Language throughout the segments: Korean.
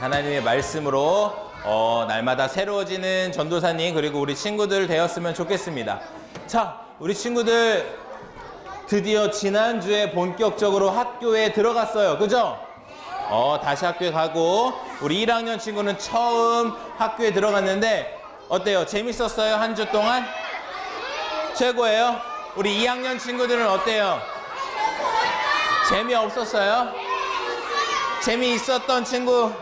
하나님의 말씀으로 날마다 새로워지는 전도사님 그리고 우리 친구들 되었으면 좋겠습니다. 자, 우리 친구들 드디어 지난주에 본격적으로 학교에 들어갔어요. 그죠? 다시 학교에 가고 우리 1학년 친구는 처음 학교에 들어갔는데 어때요? 재밌었어요? 한 주 동안? 최고예요? 우리 2학년 친구들은 어때요? 재미없었어요? 재미있었던 친구?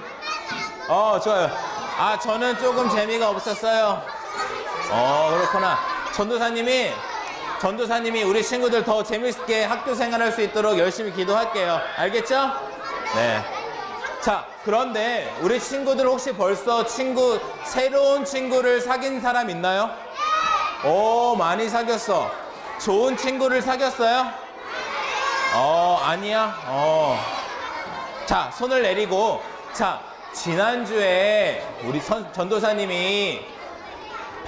좋아요. 저는 조금 재미가 없었어요. 그렇구나. 전도사님이 우리 친구들 더 재밌게 학교 생활할 수 있도록 열심히 기도할게요. 알겠죠? 네. 자, 그런데 우리 친구들 혹시 벌써 새로운 친구를 사귄 사람 있나요? 많이 사귀었어. 좋은 친구를 사귀었어요? 아니야? 자, 손을 내리고. 자, 지난주에 우리 전도사님이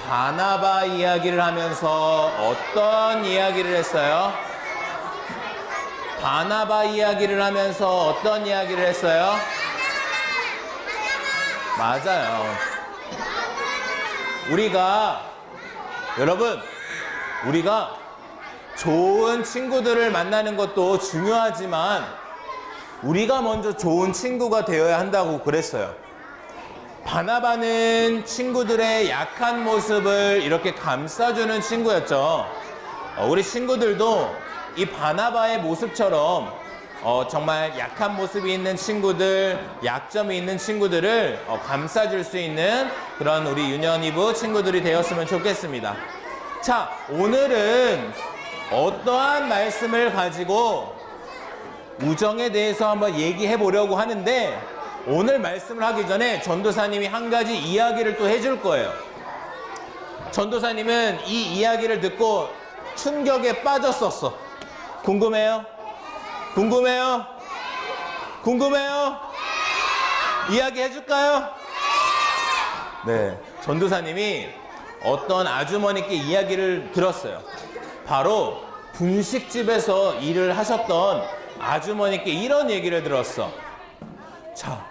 바나바 이야기를 하면서 어떤 이야기를 했어요? 바나바 이야기를 하면서 어떤 이야기를 했어요? 맞아요. 여러분, 우리가 좋은 친구들을 만나는 것도 중요하지만 우리가 먼저 좋은 친구가 되어야 한다고 그랬어요. 바나바는 친구들의 약한 모습을 이렇게 감싸주는 친구였죠. 우리 친구들도 이 바나바의 모습처럼 정말 약한 모습이 있는 친구들, 약점이 있는 친구들을 감싸줄 수 있는 그런 우리 유년이부 친구들이 되었으면 좋겠습니다. 자, 오늘은 어떠한 말씀을 가지고 우정에 대해서 한번 얘기해 보려고 하는데 오늘 말씀을 하기 전에 전도사님이 한 가지 이야기를 또 해줄 거예요. 전도사님은 이 이야기를 듣고 충격에 빠졌었어. 궁금해요? 이야기 해줄까요? 네, 전도사님이 어떤 아주머니께 이야기를 들었어요. 바로 분식집에서 일을 하셨던 아주머니께 이런 얘기를 들었어. 자,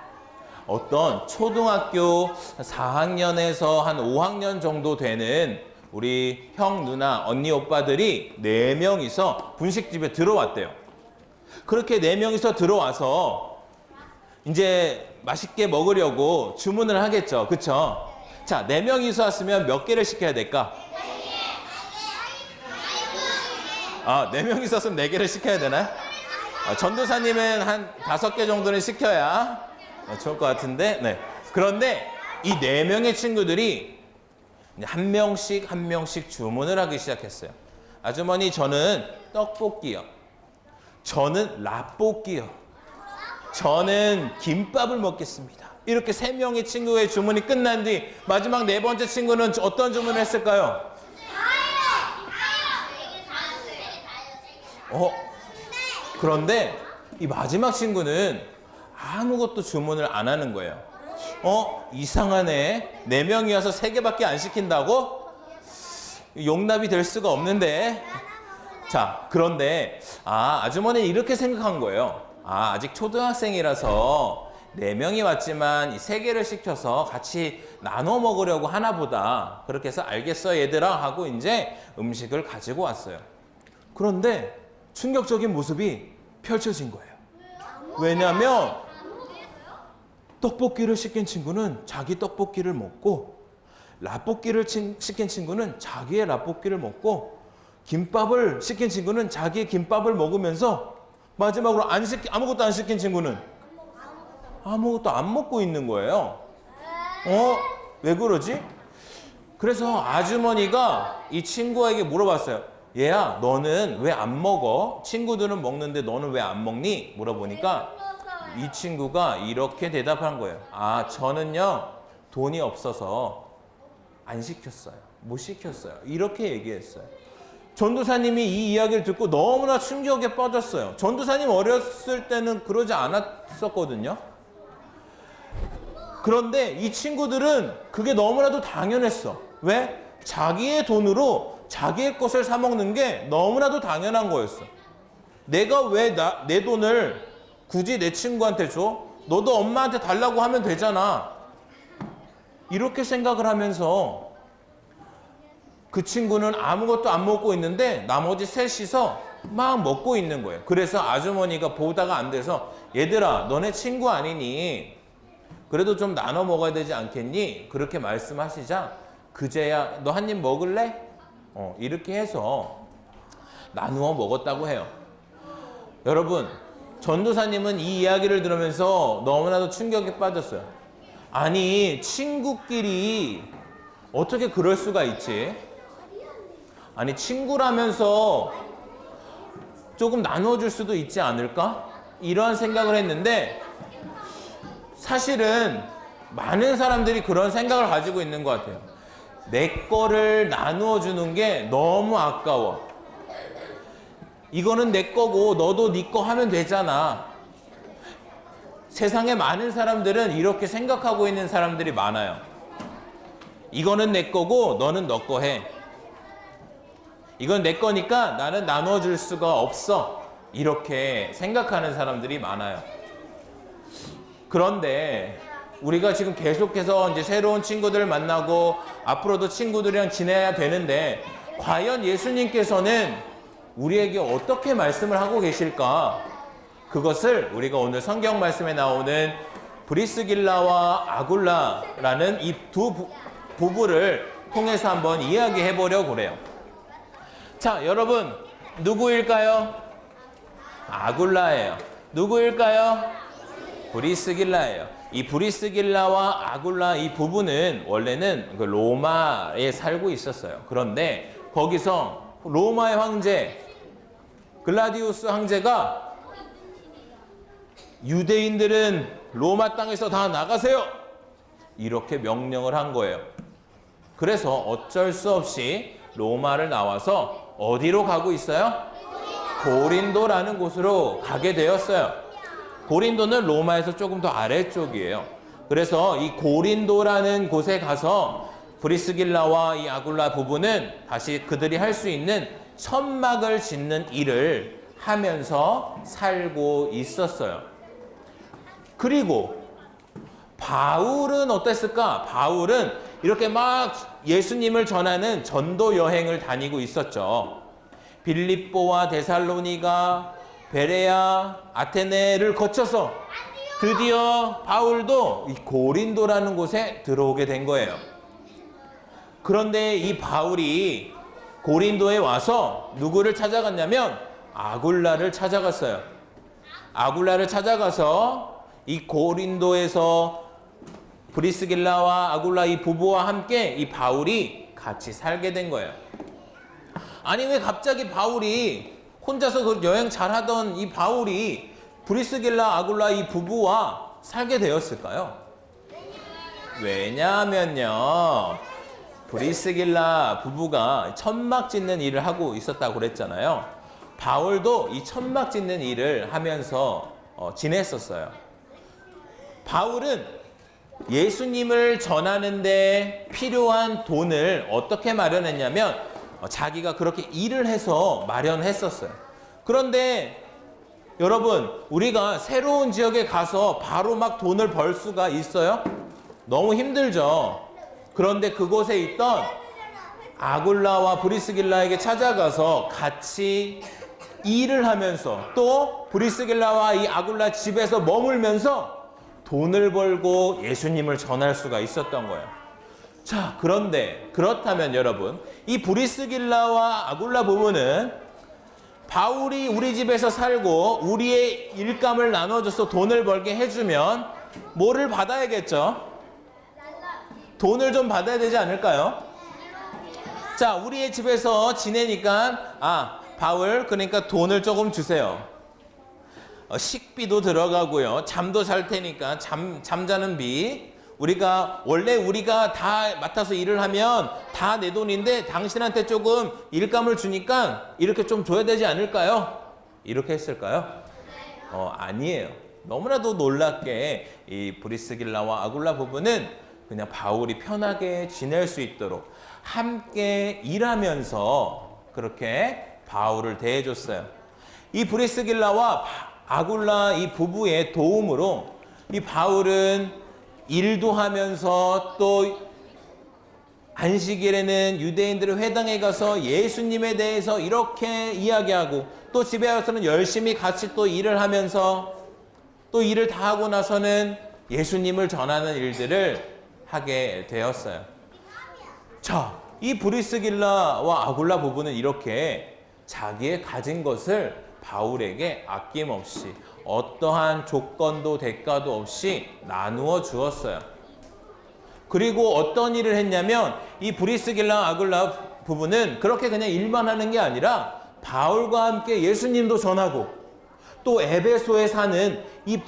어떤 초등학교 4학년에서 한 5학년 정도 되는 우리 형, 누나, 언니, 오빠들이 4명이서 분식집에 들어왔대요. 그렇게 4명이서 들어와서 이제 맛있게 먹으려고 주문을 하겠죠. 그쵸? 자, 4명이서 왔으면 몇 개를 시켜야 될까? 4명이서 왔으면 4개를 시켜야 되나요? 전도사님은 한 5개 정도는 시켜야 좋을 것 같은데, 네. 그런데 이 4명의 친구들이 한 명씩 주문을 하기 시작했어요. 아주머니, 저는 떡볶이요. 저는 라볶이요. 저는 김밥을 먹겠습니다. 이렇게 3명의 친구의 주문이 끝난 뒤 마지막 4번째 친구는 어떤 주문을 했을까요? 그런데 이 마지막 친구는 아무것도 주문을 안 하는 거예요. 이상하네. 4명이어서 3개밖에 안 시킨다고? 용납이 될 수가 없는데. 자, 그런데 아주머니는 이렇게 생각한 거예요. 아직 초등학생이라서 4명이 왔지만 이 3개를 시켜서 같이 나눠 먹으려고 하나 보다. 그렇게 해서 알겠어 얘들아 하고 이제 음식을 가지고 왔어요. 그런데 충격적인 모습이 펼쳐진 거예요. 왜냐하면 떡볶이를 시킨 친구는 자기 떡볶이를 먹고 라볶이를 시킨 친구는 자기의 라볶이를 먹고 김밥을 시킨 친구는 자기의 김밥을 먹으면서 마지막으로 아무것도 안 시킨 친구는 아무것도 안 먹고 있는 거예요. 왜 그러지? 그래서 아주머니가 이 친구에게 물어봤어요. 얘야, 너는 왜 안 먹어? 친구들은 먹는데 너는 왜 안 먹니? 물어보니까 이 친구가 이렇게 대답한 거예요. 저는요, 돈이 없어서 안 시켰어요. 못 시켰어요. 이렇게 얘기했어요. 전도사님이 이 이야기를 듣고 너무나 충격에 빠졌어요. 전도사님 어렸을 때는 그러지 않았었거든요. 그런데 이 친구들은 그게 너무나도 당연했어. 왜? 자기의 돈으로 자기의 것을 사 먹는 게 너무나도 당연한 거였어. 내가 왜 내 돈을 굳이 내 친구한테 줘? 너도 엄마한테 달라고 하면 되잖아. 이렇게 생각을 하면서 그 친구는 아무것도 안 먹고 있는데 나머지 셋이서 막 먹고 있는 거예요. 그래서 아주머니가 보다가 안 돼서 얘들아, 너네 친구 아니니? 그래도 좀 나눠 먹어야 되지 않겠니? 그렇게 말씀하시자 그제야 너 한 입 먹을래? 이렇게 해서 나누어 먹었다고 해요. 여러분, 전도사님은 이 이야기를 들으면서 너무나도 충격에 빠졌어요. 아니, 친구끼리 어떻게 그럴 수가 있지? 아니, 친구라면서 조금 나눠줄 수도 있지 않을까? 이런 생각을 했는데 사실은 많은 사람들이 그런 생각을 가지고 있는 것 같아요. 내 거를 나누어 주는 게 너무 아까워. 이거는 내 거고 너도 네 거 하면 되잖아. 세상에 많은 사람들은 이렇게 생각하고 있는 사람들이 많아요. 이거는 내 거고 너는 너 거 해. 이건 내 거니까 나는 나눠 줄 수가 없어. 이렇게 생각하는 사람들이 많아요. 그런데 우리가 지금 계속해서 이제 새로운 친구들을 만나고 앞으로도 친구들이랑 지내야 되는데 과연 예수님께서는 우리에게 어떻게 말씀을 하고 계실까? 그것을 우리가 오늘 성경 말씀에 나오는 브리스길라와 아굴라라는 이 두 부부를 통해서 한번 이야기해 보려고 그래요. 자, 여러분, 누구일까요? 아굴라예요. 누구일까요? 브리스길라예요. 이 브리스길라와 아굴라 이 부부는 원래는 그 로마에 살고 있었어요. 그런데 거기서 로마의 황제 글라디우스 황제가 유대인들은 로마 땅에서 다 나가세요! 이렇게 명령을 한 거예요. 그래서 어쩔 수 없이 로마를 나와서 어디로 가고 있어요? 고린도라는 곳으로 가게 되었어요. 고린도는 로마에서 조금 더 아래쪽이에요. 그래서 이 고린도라는 곳에 가서 브리스길라와 이 아굴라 부부는 다시 그들이 할 수 있는 천막을 짓는 일을 하면서 살고 있었어요. 그리고 바울은 어땠을까? 바울은 이렇게 막 예수님을 전하는 전도 여행을 다니고 있었죠. 빌립보와 데살로니가, 베레아, 아테네를 거쳐서 드디어 바울도 이 고린도라는 곳에 들어오게 된 거예요. 그런데 이 바울이 고린도에 와서 누구를 찾아갔냐면 아굴라를 찾아갔어요. 아굴라를 찾아가서 이 고린도에서 브리스길라와 아굴라 이 부부와 함께 이 바울이 같이 살게 된 거예요. 아니, 왜 갑자기 바울이 혼자서 그 여행 잘하던 이 바울이 브리스길라 아굴라 이 부부와 살게 되었을까요? 왜냐하면요, 브리스길라 부부가 천막 짓는 일을 하고 있었다고 그랬잖아요. 바울도 이 천막 짓는 일을 하면서 지냈었어요. 바울은 예수님을 전하는데 필요한 돈을 어떻게 마련했냐면 자기가 그렇게 일을 해서 마련했었어요. 그런데 여러분, 우리가 새로운 지역에 가서 바로 막 돈을 벌 수가 있어요? 너무 힘들죠. 그런데 그곳에 있던 아굴라와 브리스길라에게 찾아가서 같이 일을 하면서 또 브리스길라와 이 아굴라 집에서 머물면서 돈을 벌고 예수님을 전할 수가 있었던 거예요. 자, 그런데 그렇다면 여러분, 이 브리스길라와 아굴라 부부는 바울이 우리 집에서 살고 우리의 일감을 나눠줘서 돈을 벌게 해주면 뭐를 받아야겠죠? 돈을 좀 받아야 되지 않을까요? 자, 우리의 집에서 지내니까 바울, 그러니까 돈을 조금 주세요. 식비도 들어가고요. 잠도 잘 테니까 잠자는 비. 원래 우리가 다 맡아서 일을 하면 다 내 돈인데 당신한테 조금 일감을 주니까 이렇게 좀 줘야 되지 않을까요? 이렇게 했을까요? 아니에요. 너무나도 놀랍게 이 브리스길라와 아굴라 부부는 그냥 바울이 편하게 지낼 수 있도록 함께 일하면서 그렇게 바울을 대해줬어요. 이 브리스길라와 아굴라 이 부부의 도움으로 이 바울은 일도 하면서 또 안식일에는 유대인들의 회당에 가서 예수님에 대해서 이렇게 이야기하고, 또 집에 와서는 열심히 같이 또 일을 하면서, 또 일을 다 하고 나서는 예수님을 전하는 일들을 하게 되었어요. 자, 이 브리스길라와 아굴라 부부는 이렇게 자기의 가진 것을 바울에게 아낌없이 어떠한 조건도 대가도 없이 나누어 주었어요. 그리고 어떤 일을 했냐면, 이 브리스길라 아굴라 부부는 그렇게 그냥 일만 하는 게 아니라 바울과 함께 예수님도 전하고, 또 에베소에 사는 이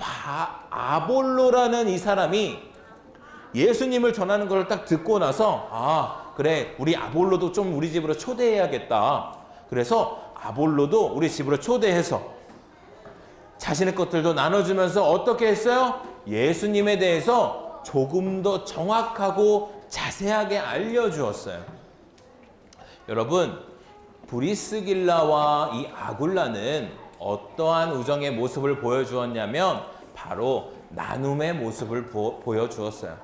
아볼로라는 이 사람이 예수님을 전하는 걸 딱 듣고 나서, 아 그래, 우리 아볼로도 좀 우리 집으로 초대해야겠다. 그래서 아볼로도 우리 집으로 초대해서 자신의 것들도 나눠주면서 어떻게 했어요? 예수님에 대해서 조금 더 정확하고 자세하게 알려주었어요. 여러분, 브리스길라와 이 아굴라는 어떠한 우정의 모습을 보여주었냐면 바로 나눔의 모습을 보여주었어요.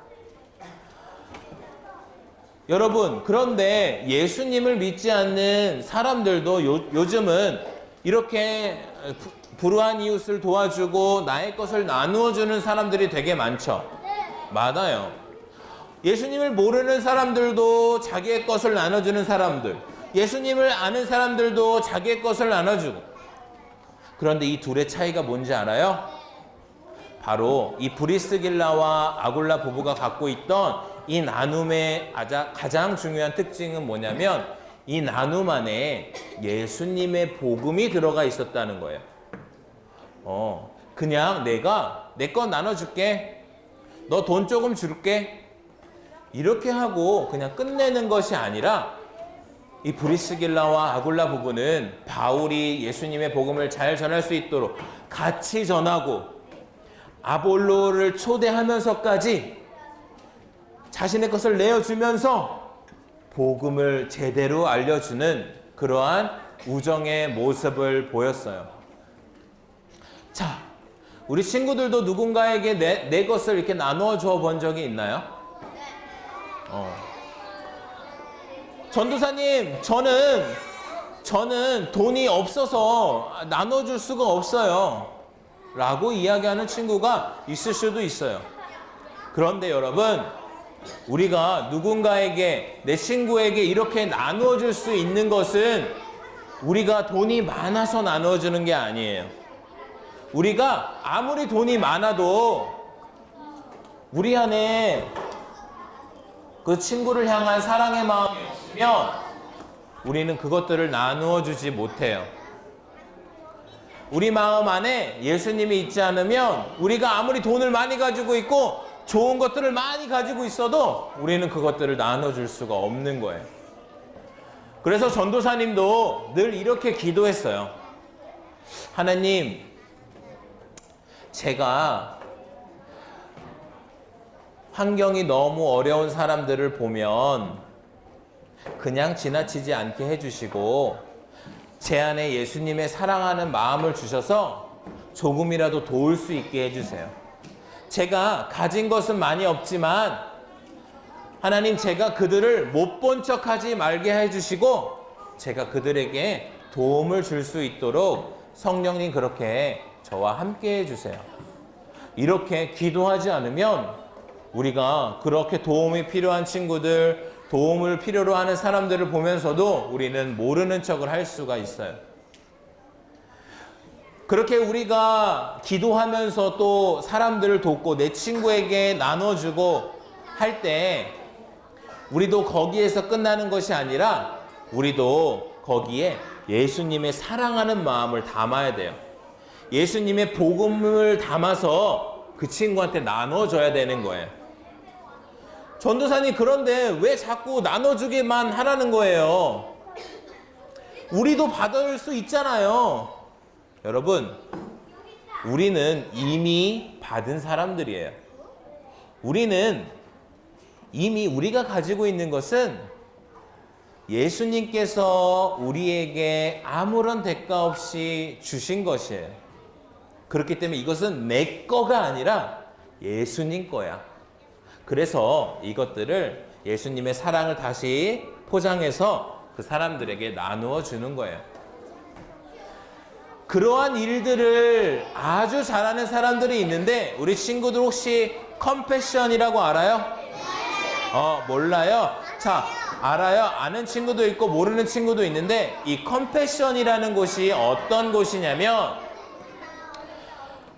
여러분, 그런데 예수님을 믿지 않는 사람들도 요즘은 이렇게 불우한 이웃을 도와주고 나의 것을 나누어주는 사람들이 되게 많죠. 많아요. 예수님을 모르는 사람들도 자기의 것을 나눠주는 사람들, 예수님을 아는 사람들도 자기의 것을 나눠주고. 그런데 이 둘의 차이가 뭔지 알아요? 바로 이 브리스길라와 아굴라 부부가 갖고 있던 이 나눔의 가장 중요한 특징은 뭐냐면, 이 나눔 안에 예수님의 복음이 들어가 있었다는 거예요. 그냥 내가 내 거 나눠줄게, 너 돈 조금 줄게, 이렇게 하고 그냥 끝내는 것이 아니라, 이 브리스길라와 아굴라 부부는 바울이 예수님의 복음을 잘 전할 수 있도록 같이 전하고, 아볼로를 초대하면서까지 자신의 것을 내어주면서 복음을 제대로 알려주는 그러한 우정의 모습을 보였어요. 자, 우리 친구들도 누군가에게 내 것을 이렇게 나누어 줘 본 적이 있나요? 전도사님, 저는 돈이 없어서 나눠줄 수가 없어요 라고 이야기하는 친구가 있을 수도 있어요. 그런데 여러분, 우리가 누군가에게, 내 친구에게 이렇게 나누어 줄 수 있는 것은 우리가 돈이 많아서 나누어 주는 게 아니에요. 우리가 아무리 돈이 많아도 우리 안에 그 친구를 향한 사랑의 마음이 없으면 우리는 그것들을 나누어 주지 못해요. 우리 마음 안에 예수님이 있지 않으면 우리가 아무리 돈을 많이 가지고 있고 좋은 것들을 많이 가지고 있어도 우리는 그것들을 나눠줄 수가 없는 거예요. 그래서 전도사님도 늘 이렇게 기도했어요. 하나님, 제가 환경이 너무 어려운 사람들을 보면 그냥 지나치지 않게 해주시고 제 안에 예수님의 사랑하는 마음을 주셔서 조금이라도 도울 수 있게 해주세요. 제가 가진 것은 많이 없지만 하나님, 제가 그들을 못 본 척하지 말게 해주시고 제가 그들에게 도움을 줄 수 있도록 성령님 그렇게 저와 함께 해주세요. 이렇게 기도하지 않으면 우리가 그렇게 도움이 필요한 친구들, 도움을 필요로 하는 사람들을 보면서도 우리는 모르는 척을 할 수가 있어요. 그렇게 우리가 기도하면서 또 사람들을 돕고 내 친구에게 나눠주고 할 때 우리도 거기에서 끝나는 것이 아니라 우리도 거기에 예수님의 사랑하는 마음을 담아야 돼요. 예수님의 복음을 담아서 그 친구한테 나눠줘야 되는 거예요. 전도사님, 그런데 왜 자꾸 나눠주기만 하라는 거예요? 우리도 받을 수 있잖아요. 여러분, 우리는 이미 받은 사람들이에요. 우리는 이미 우리가 가지고 있는 것은 예수님께서 우리에게 아무런 대가 없이 주신 것이에요. 그렇기 때문에 이것은 내 거가 아니라 예수님 거야. 그래서 이것들을 예수님의 사랑을 다시 포장해서 그 사람들에게 나누어 주는 거예요. 그러한 일들을 아주 잘하는 사람들이 있는데 우리 친구들 혹시 컴패션이라고 알아요? 몰라요? 자, 알아요? 아는 친구도 있고 모르는 친구도 있는데 이 컴패션이라는 곳이 어떤 곳이냐면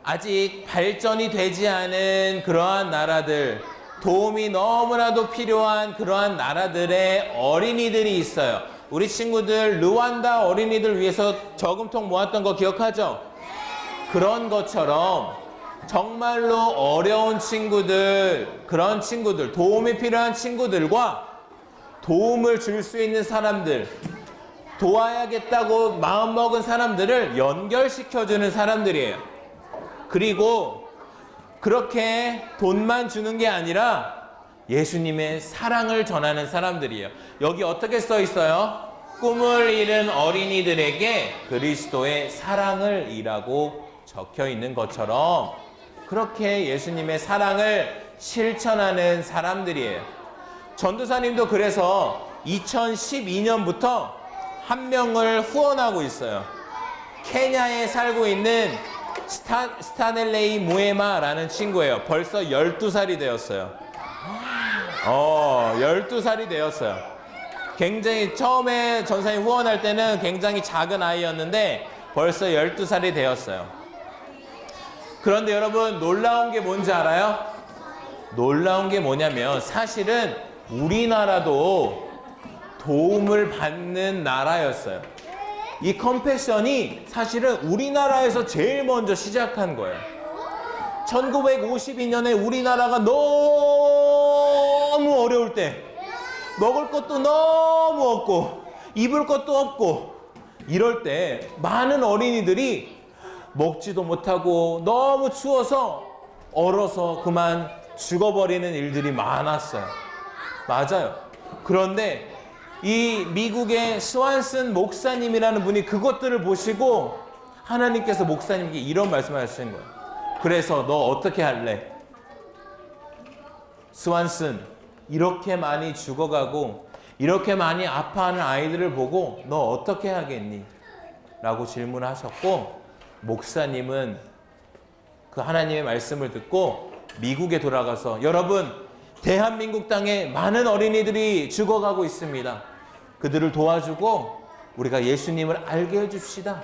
아직 발전이 되지 않은 그러한 나라들, 도움이 너무나도 필요한 그러한 나라들의 어린이들이 있어요. 우리 친구들 르완다 어린이들 위해서 저금통 모았던 거 기억하죠? 그런 것처럼 정말로 어려운 친구들, 그런 친구들, 도움이 필요한 친구들과 도움을 줄 수 있는 사람들, 도와야겠다고 마음먹은 사람들을 연결시켜주는 사람들이에요. 그리고 그렇게 돈만 주는 게 아니라 예수님의 사랑을 전하는 사람들이에요. 여기 어떻게 써 있어요? 꿈을 잃은 어린이들에게 그리스도의 사랑을 이라고 적혀 있는 것처럼 그렇게 예수님의 사랑을 실천하는 사람들이에요. 전도사님도 그래서 2012년부터 한 명을 후원하고 있어요. 케냐에 살고 있는 스타넬레이 무에마라는 친구예요. 벌써 12살이 되었어요. 12살이 되었어요. 굉장히 처음에 전사님 후원할 때는 굉장히 작은 아이였는데 벌써 12살이 되었어요. 그런데 여러분 놀라운 게 뭔지 알아요? 놀라운 게 뭐냐면 사실은 우리나라도 도움을 받는 나라였어요. 이 컴패션이 사실은 우리나라에서 제일 먼저 시작한 거예요. 1952년에 우리나라가 너무 어려울 때 먹을 것도 너무 없고 입을 것도 없고 이럴 때 많은 어린이들이 먹지도 못하고 너무 추워서 얼어서 그만 죽어버리는 일들이 많았어요. 맞아요. 그런데 이 미국의 스완슨 목사님이라는 분이 그것들을 보시고 하나님께서 목사님께 이런 말씀을 하시는 거예요. 그래서 너 어떻게 할래? 스완슨, 이렇게 많이 죽어가고 이렇게 많이 아파하는 아이들을 보고 너 어떻게 하겠니? 라고 질문하셨고 목사님은 그 하나님의 말씀을 듣고 미국에 돌아가서 여러분 대한민국 땅에 많은 어린이들이 죽어가고 있습니다. 그들을 도와주고 우리가 예수님을 알게 해줍시다.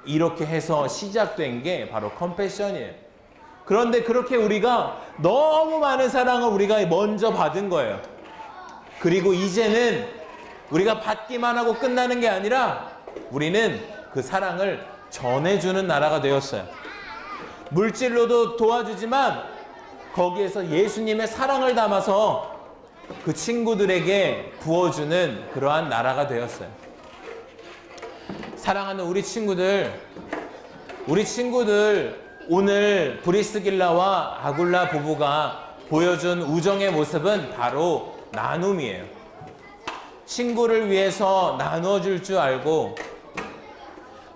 이렇게 해서 시작된 게 바로 컴패션이에요. 그런데 그렇게 우리가 너무 많은 사랑을 우리가 먼저 받은 거예요. 그리고 이제는 우리가 받기만 하고 끝나는 게 아니라 우리는 그 사랑을 전해주는 나라가 되었어요. 물질로도 도와주지만 거기에서 예수님의 사랑을 담아서 그 친구들에게 부어주는 그러한 나라가 되었어요. 사랑하는 우리 친구들 오늘 브리스길라와 아굴라 부부가 보여준 우정의 모습은 바로 나눔이에요. 친구를 위해서 나눠줄 줄 알고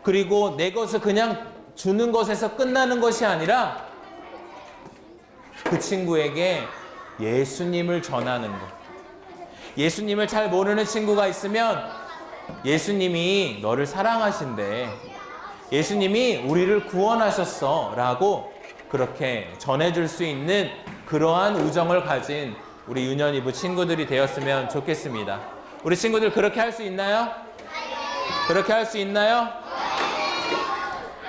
그리고 내 것을 그냥 주는 것에서 끝나는 것이 아니라 그 친구에게 예수님을 전하는 것. 예수님을 잘 모르는 친구가 있으면 예수님이 너를 사랑하신대. 예수님이 우리를 구원하셨어. 라고 그렇게 전해줄 수 있는 그러한 우정을 가진 우리 유년이부 친구들이 되었으면 좋겠습니다. 우리 친구들 그렇게 할 수 있나요? 그렇게 할 수 있나요?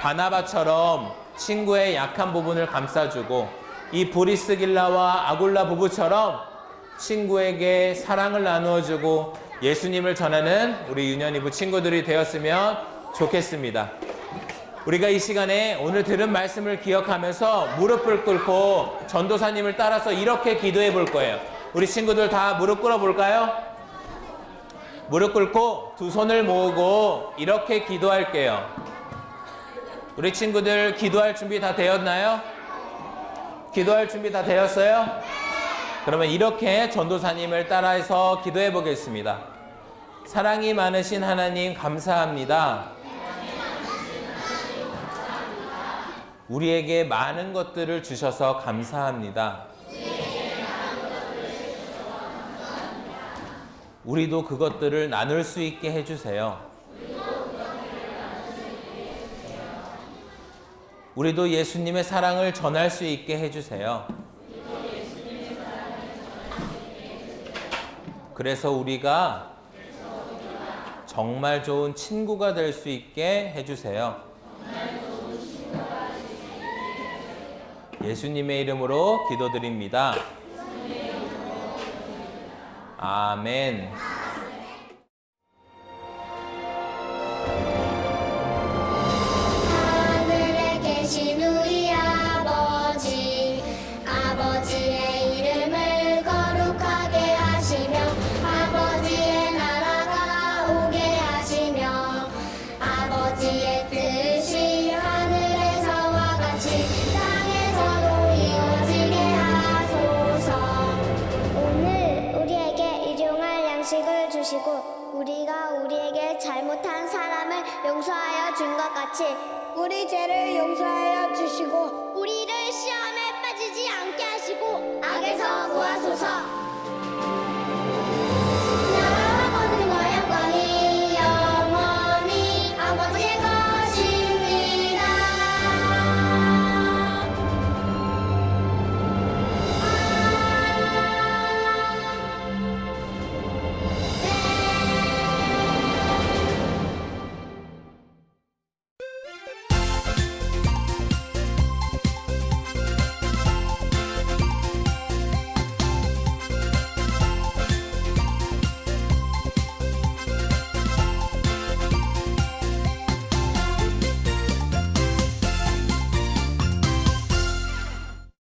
바나바처럼 친구의 약한 부분을 감싸주고 이 브리스길라와 아굴라 부부처럼 친구에게 사랑을 나누어주고 예수님을 전하는 우리 유년이부 친구들이 되었으면 좋겠습니다. 우리가 이 시간에 오늘 들은 말씀을 기억하면서 무릎을 꿇고 전도사님을 따라서 이렇게 기도해 볼 거예요. 우리 친구들 다 무릎 꿇어 볼까요? 무릎 꿇고 두 손을 모으고 이렇게 기도할게요. 우리 친구들 기도할 준비 다 되었나요? 기도할 준비 다 되었어요? 그러면 이렇게 전도사님을 따라해서 기도해 보겠습니다. 사랑이 많으신 하나님 감사합니다. 우리에게 많은 것들을 주셔서 감사합니다. 우리도 그것들을 나눌 수 있게 해주세요. 우리도 예수님의 사랑을 전할 수 있게 해주세요. 그래서 우리가 정말 좋은 친구가 될 수 있게 해주세요. 예수님의 이름으로 기도드립니다. 아멘. 하늘에 계신 우리 아버지, 아버지의 이름을 거룩하게 하시며 아버지의 나라가 오게 하시며 아버지의 뜻이 하늘에서와 같이 땅에서도 이루어지게 하소서. 오늘 우리에게 일용할 양식을 주시고 우리가 우리에게 잘못한 사람을 용서하여 준 것 같이 우리 죄를 용서하여 주시고 우리를 시험에 빠지지 않게 하시고 악에서 구하소서.